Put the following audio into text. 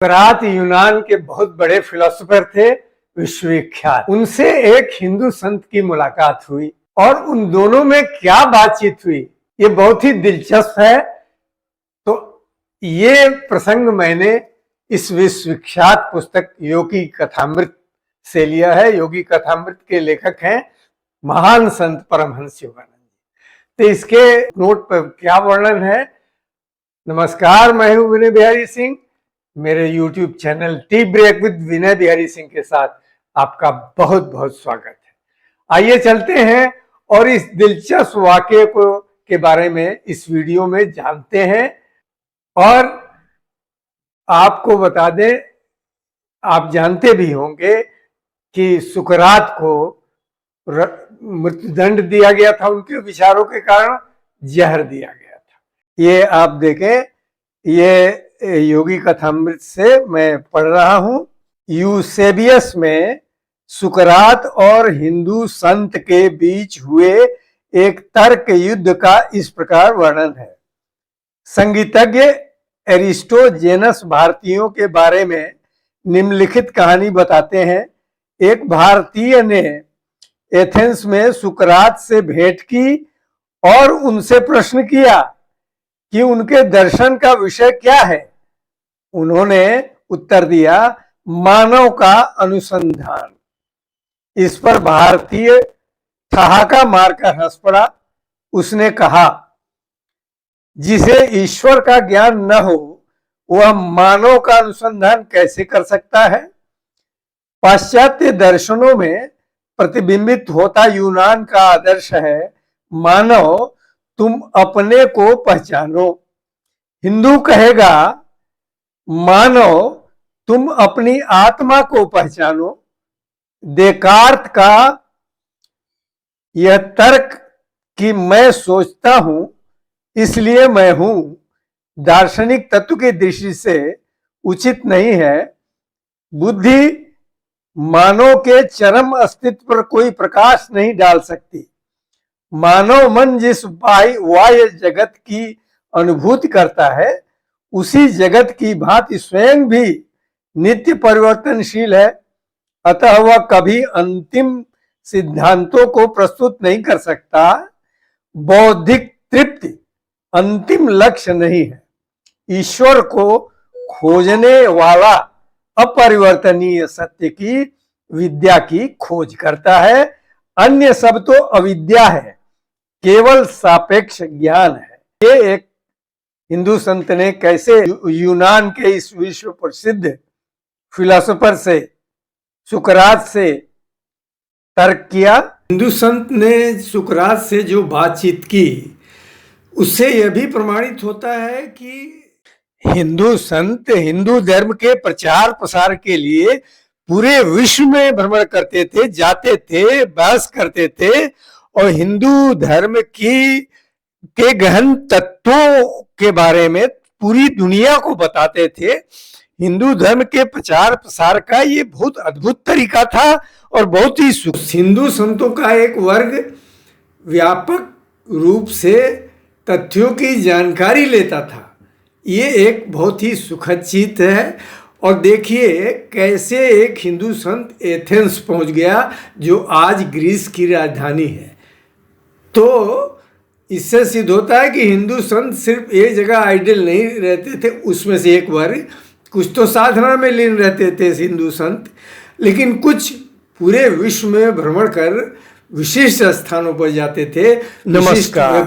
सोक्रात यूनान के बहुत बड़े फिलोसोफर थे, विश्वविख्यात। उनसे एक हिंदू संत की मुलाकात हुई और उन दोनों में क्या बातचीत हुई ये बहुत ही दिलचस्प है। तो ये प्रसंग मैंने इस विश्वविख्यात पुस्तक योगी कथामृत से लिया है। योगी कथामृत के लेखक हैं महान संत परमहंस योगानंद जी। तो इसके नोट पर क्या वर्णन है। नमस्कार, मैं हूं विनय बिहारी सिंह। मेरे YouTube channel tea break with Vinay Bihari Singh के साथ आपका बहुत बहुत स्वागत है। आइए चलते हैं और इस दिलचस्प वाकये को के बारे में इस वीडियो में जानते हैं। और आपको बता दें, आप जानते भी होंगे कि सुकरात को मृत्युदंड दिया गया था, उनके विचारों के कारण जहर दिया गया था। ये आप देखें, ये योगी कथामृत से मैं पढ़ रहा हूं। यूसेबियस में सुकरात और हिंदू संत के बीच हुए एक तर्क युद्ध का इस प्रकार वर्णन है। संगीतज्ञ एरिस्टोजेनस भारतीयों के बारे में निम्नलिखित कहानी बताते हैं। एक भारतीय ने एथेंस में सुकरात से भेंट की और उनसे प्रश्न किया कि उनके दर्शन का विषय क्या है। उन्होंने उत्तर दिया, मानव का अनुसंधान। इस पर भारतीय ठहाका मारकर हंस पड़ा। उसने कहा, जिसे ईश्वर का ज्ञान न हो वह मानव का अनुसंधान कैसे कर सकता है। पाश्चात्य दर्शनों में प्रतिबिंबित होता यूनान का आदर्श है, मानव तुम अपने को पहचानो। हिंदू कहेगा, मानव तुम अपनी आत्मा को पहचानो। देकार्त का यह तर्क कि मैं सोचता हूं इसलिए मैं हूं, दार्शनिक तत्व की दृष्टि से उचित नहीं है। बुद्धि मानव के चरम अस्तित्व पर कोई प्रकाश नहीं डाल सकती। मानव मन जिस बाह्य जगत की अनुभूति करता है उसी जगत की भांति स्वयं भी नित्य परिवर्तनशील है। अतः वह कभी अंतिम सिद्धांतों को प्रस्तुत नहीं कर सकता। बौद्धिक तृप्ति अंतिम लक्ष्य नहीं है। ईश्वर को खोजने वाला अपरिवर्तनीय सत्य की विद्या की खोज करता है। अन्य सब तो अविद्या है, केवल सापेक्ष ज्ञान है। ये एक हिंदू संत ने कैसे यूनान के इस विश्व प्रसिद्ध फिलोसोफर से, सुकरात से तर्क किया। हिंदू संत ने सुकरात से जो बातचीत की उससे यह भी प्रमाणित होता है कि हिंदू संत हिंदू धर्म के प्रचार प्रसार के लिए पूरे विश्व में भ्रमण करते थे, जाते थे, बहस करते थे और हिंदू धर्म के गहन तत्वों के बारे में पूरी दुनिया को बताते थे। हिंदू धर्म के प्रचार प्रसार का ये बहुत अद्भुत तरीका था और बहुत ही हिंदू संतों का एक वर्ग व्यापक रूप से तथ्यों की जानकारी लेता था। ये एक बहुत ही सुखद चीज है। और देखिए कैसे एक हिंदू संत एथेंस पहुंच गया जो आज ग्रीस की राजधानी है। तो इससे सिद्ध होता है कि हिंदू संत सिर्फ एक जगह आइडल नहीं रहते थे, उसमें से एक वर्ग कुछ तो साधना में लीन रहते थे हिंदू संत, लेकिन कुछ पूरे विश्व में भ्रमण कर विशिष्ट स्थानों पर जाते थे। नमस्कार।